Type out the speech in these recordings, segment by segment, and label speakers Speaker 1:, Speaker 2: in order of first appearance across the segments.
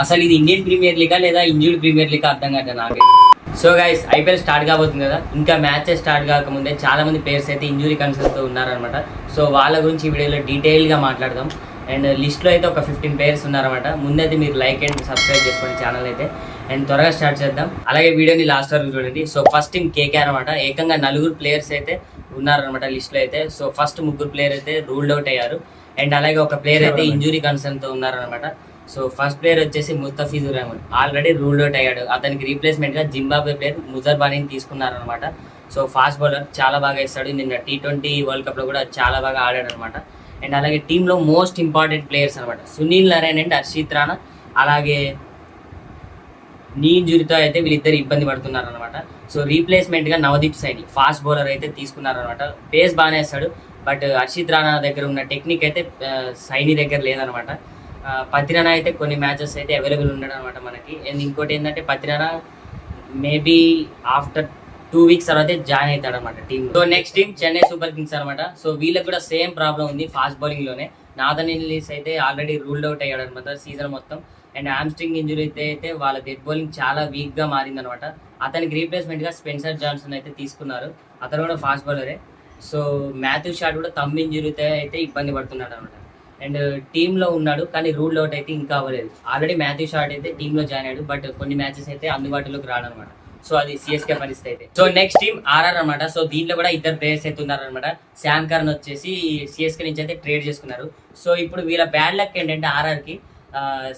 Speaker 1: అసలు ఇది Indian premier Liiga లేదా ఇంజూర్డ్ ప్రీమియర్ లీగ్ అర్థం కాదు నాకు. సో గైస్, ఐపీఎల్ స్టార్ట్ కాబోతుంది కదా, ఇంకా మ్యాచెస్ స్టార్ట్ కాకముందే చాలా మంది ప్లేయర్స్ అయితే ఇంజురీ కన్సర్న్తో ఉన్నారనమాట. సో వాళ్ళ గురించి ఈ వీడియోలో డీటెయిల్గా మాట్లాడదాం. అండ్ లిస్ట్లో అయితే ఒక 15 ప్లేయర్స్ ఉన్నారనమాట. ముందైతే మీరు లైక్ అండ్ సబ్స్క్రైబ్ చేసుకోండి ఛానల్ అయితే. అండ్ త్వరగా స్టార్ట్ చేద్దాం. అలాగే వీడియోని లాస్ట్ వరకు చూడండి. సో ఫస్ట్ టీమ్ కేకేఆర్ అనమాట. ఏకంగా 4 ప్లేయర్స్ అయితే ఉన్నారనమాట లిస్ట్లో అయితే. సో ఫస్ట్ 3 ప్లేయర్ అయితే రూల్డ్ అవుట్ అయ్యారు. అండ్ అలాగే ఒక ప్లేయర్ అయితే ఇంజురీ కన్సర్న్తో ఉన్నారనమాట. సో ఫస్ట్ ప్లేయర్ వచ్చేసి Mustafizur Rahman, already ruled out అయ్యాడు. అతనికి రీప్లేస్మెంట్గా జింబాబ్వే ప్లేయర్ ముజర్ బానీని తీసుకున్నారనమాట. సో ఫాస్ట్ బౌలర్, చాలా బాగా ఇస్తాడు. నిన్న T20 వరల్డ్ కప్లో కూడా చాలా బాగా ఆడాడు అనమాట. అండ్ అలాగే టీంలో మోస్ట్ ఇంపార్టెంట్ ప్లేయర్స్ అనమాట సునీల్ నరైన్ అండ్ హర్షిత్ రాణా. అలాగే నీ ఇంజురీతో అయితే వీళ్ళిద్దరు ఇబ్బంది పడుతున్నారు అనమాట. సో రీప్లేస్మెంట్గా నవదీప్ సైని ఫాస్ట్ బౌలర్ అయితే తీసుకున్నారనమాట. పేస్ బాగానే వేస్తాడు, బట్ హర్షిత్ రాణా దగ్గర ఉన్న టెక్నిక్ అయితే సైని దగ్గర లేదనమాట. పత్రినా అయితే కొన్ని మ్యాచెస్ అయితే అవైలబుల్ ఉన్నాడు అనమాట మనకి. అండ్ ఇంకోటి ఏంటంటే పత్రినా మేబీ ఆఫ్టర్ 2 వీక్స్ తర్వాత జాయిన్ అవుతాడు అనమాట team. So next team Chennai super Kings అనమాట. సో వీళ్ళకి కూడా సేమ్ ప్రాబ్లం ఉంది ఫాస్ట్ బౌలింగ్లోనే. నాథన్ ఎలిస్ అయితే ఆల్రెడీ రూల్డ్ అవుట్ అయ్యాడు అనమాట సీజన్ మొత్తం. అండ్ హామ్స్ట్రింగ్ ఇంజురీ అయితే వాళ్ళ డెత్ బౌలింగ్ చాలా వీక్గా మారిందనమాట. అతనికి రీప్లేస్మెంట్గా స్పెన్సర్ జాన్సన్ అయితే తీసుకున్నారు. అతను కూడా ఫాస్ట్ బౌలరే. సో మాథ్యూ షాట్ కూడా థంబ్ ఇంజురీతో అయితే ఇబ్బంది పడుతున్నాడు అనమాట. అండ్ టీంలో ఉన్నాడు కానీ రూల్డ్ అవుట్ అయితే ఇంకా అవ్వలేదు. ఆల్రెడీ మాథ్యూ షాట్ అయితే టీంలో జాయిన్ అయ్యాడు, బట్ కొన్ని మ్యాచెస్ అయితే అందుబాటులోకి రాడనమాట. సో అది సిఎస్కే పరిస్థితి అయితే. సో నెక్స్ట్ టీమ్ ఆర్ఆర్ అనమాట. సో దీంట్లో కూడా 2 ప్లేయర్స్ అయితే ఉన్నారనమాట. శామ్ కర్న్ వచ్చేసి సిఎస్కే నుంచి అయితే ట్రేడ్ చేసుకున్నారు. సో ఇప్పుడు వీళ్ళ బ్యాడ్ లక్ ఏంటంటే ఆర్ఆర్కి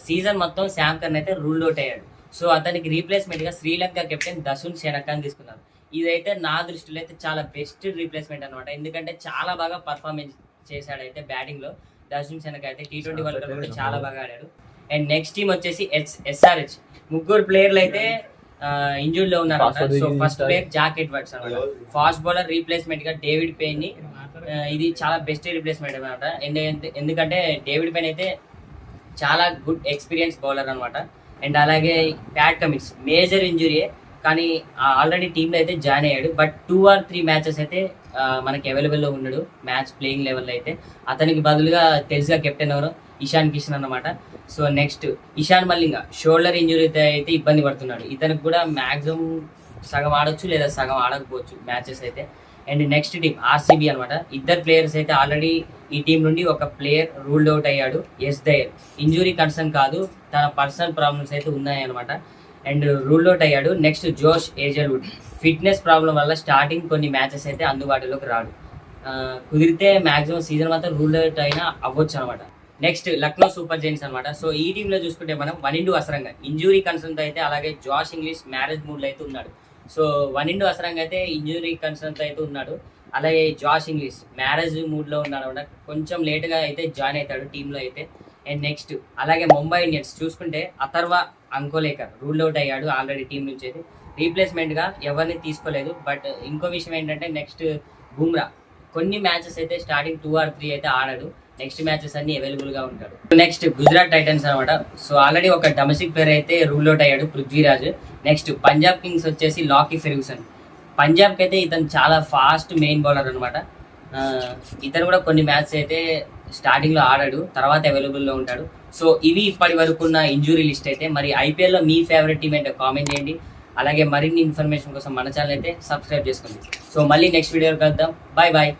Speaker 1: సీజన్ మొత్తం శామ్ కర్న్ అయితే రూల్డ్ అవుట్ అయ్యాడు. సో అతనికి రీప్లేస్మెంట్గా శ్రీలంక కెప్టెన్ దసున్ షెనకాన్ తీసుకున్నారు. ఇదైతే నా దృష్టిలో అయితే చాలా బెస్ట్ రీప్లేస్మెంట్ అనమాట. ఎందుకంటే చాలా బాగా పర్ఫార్మెన్స్ చేశాడు అయితే బ్యాటింగ్లో. దర్శన్ శనక అయితే T20 వరల్డ్ కప్ కూడా చాలా బాగా ఆడాడు. అండ్ నెక్స్ట్ టీమ్ వచ్చేసి SRH. 3 ప్లేయర్లు అయితే ఇంజూర్డ్ లో ఉన్నారు. So first player Jack Edwards అనమాట. ఫాస్ట్ బౌలర్ రీప్లేస్మెంట్ గా డేవిడ్ పెయిన్ ని. ఇది చాలా బెస్ట్ రీప్లేస్మెంట్ అనమాట. ఎందుకంటే డేవిడ్ పెయిన్ అయితే చాలా గుడ్ ఎక్స్పీరియన్స్ బౌలర్ అనమాట. అండ్ అలాగే ప్యాట్ కమిన్స్ మేజర్ ఇంజురీ, కానీ ఆల్రెడీ టీంలో అయితే జాయిన్ అయ్యాడు. బట్ 2 or 3 మ్యాచెస్ అయితే మనకి అవైలబుల్లో ఉన్నాడు మ్యాచ్ ప్లేయింగ్ లెవెల్లో అయితే. అతనికి బదులుగా తెలుసుగా కెప్టెన్ ఎవరు, ఇషాన్ కిషన్ అన్నమాట. సో నెక్స్ట్ ఇషాన్ మల్లింగ షోల్డర్ ఇంజురీతో అయితే ఇబ్బంది పడుతున్నాడు. ఇతనికి కూడా మ్యాక్సిమం సగం ఆడొచ్చు లేదా సగం ఆడకపోవచ్చు మ్యాచెస్ అయితే. అండ్ నెక్స్ట్ టీం ఆర్సీబీ అనమాట. 2 ప్లేయర్స్ అయితే ఆల్రెడీ ఈ టీం నుండి ఒక ప్లేయర్ రూల్డ్ అవుట్ అయ్యాడు. ఎస్ దయర్ ఇంజురీ కన్సర్న్ కాదు, తన పర్సనల్ ప్రాబ్లమ్స్ అయితే ఉన్నాయన్నమాట. అండ్ రూల్డ్ అవుట్ అయ్యాడు. నెక్స్ట్ జోష్ ఏజల్వుడ్ ఫిట్నెస్ ప్రాబ్లం వల్ల స్టార్టింగ్ కొన్ని మ్యాచెస్ అయితే అందుబాటులోకి రాడు. కుదిరితే మ్యాక్సిమం సీజన్ మొత్తం రూల్డ్ అవుట్ అయినా అవ్వచ్చు అనమాట. నెక్స్ట్ లక్నో సూపర్ జైంట్స్ అనమాట. సో ఈ టీంలో చూసుకుంటే మనం వనిండు అసరంగా ఇంజురీ కన్సర్న్తో అయితే, అలాగే జాష్ ఇంగ్లీష్ మ్యారేజ్ మూడ్లో అయితే ఉన్నాడు. సో వనిండు అసరంగా అయితే ఇంజురీ కన్సర్న్తో అయితే ఉన్నాడు. అలాగే జాష్ ఇంగ్లీష్ మ్యారేజ్ మూడ్లో ఉన్నాడు అనమాట. కొంచెం లేట్గా అయితే జాయిన్ అవుతాడు టీంలో అయితే. అండ్ నెక్స్ట్ అలాగే ముంబై ఇండియన్స్ చూసుకుంటే అథర్వ అంకోలేకర్ రూల్డ్ అవుట్ అయ్యాడు ఆల్రెడీ టీం నుంచి అయితే. రీప్లేస్మెంట్గా ఎవరిని తీసుకోలేదు. బట్ ఇంకో విషయం ఏంటంటే నెక్స్ట్ బుమ్రా కొన్ని మ్యాచెస్ అయితే స్టార్టింగ్ 2 or 3 అయితే ఆడాడు. నెక్స్ట్ మ్యాచెస్ అన్ని అవైలబుల్గా ఉంటాడు. నెక్స్ట్ గుజరాత్ టైటన్స్ అనమాట. సో ఆల్రెడీ ఒక డొమెస్టిక్ ప్లేయర్ అయితే రూల్ అవుట్ అయ్యాడు, పృథ్వీరాజ్. నెక్స్ట్ పంజాబ్ కింగ్స్ వచ్చేసి లాకీ ఫెర్గ్యూసన్. పంజాబ్కి అయితే ఇతను చాలా ఫాస్ట్ మెయిన్ బౌలర్ అనమాట. ఇతను కూడా కొన్ని మ్యాచెస్ అయితే స్టార్టింగ్లో ఆడాడు, తర్వాత అవైలబుల్లో ఉంటాడు. సో ఇవి ఇప్పటి వరకు ఉన్న ఇంజురీ లిస్ట్ అయితే. మరి ఐపీఎల్లో మీ ఫేవరెట్ టీమ్ ఏంటో కామెంట్ చేయండి. అలాగే మరిన్ని ఇన్ఫర్మేషన్ కోసం మన ఛానల్ అయితే సబ్స్క్రైబ్ చేసుకోండి. సో మళ్ళీ నెక్స్ట్ వీడియోలో కలుద్దాం. Bye bye.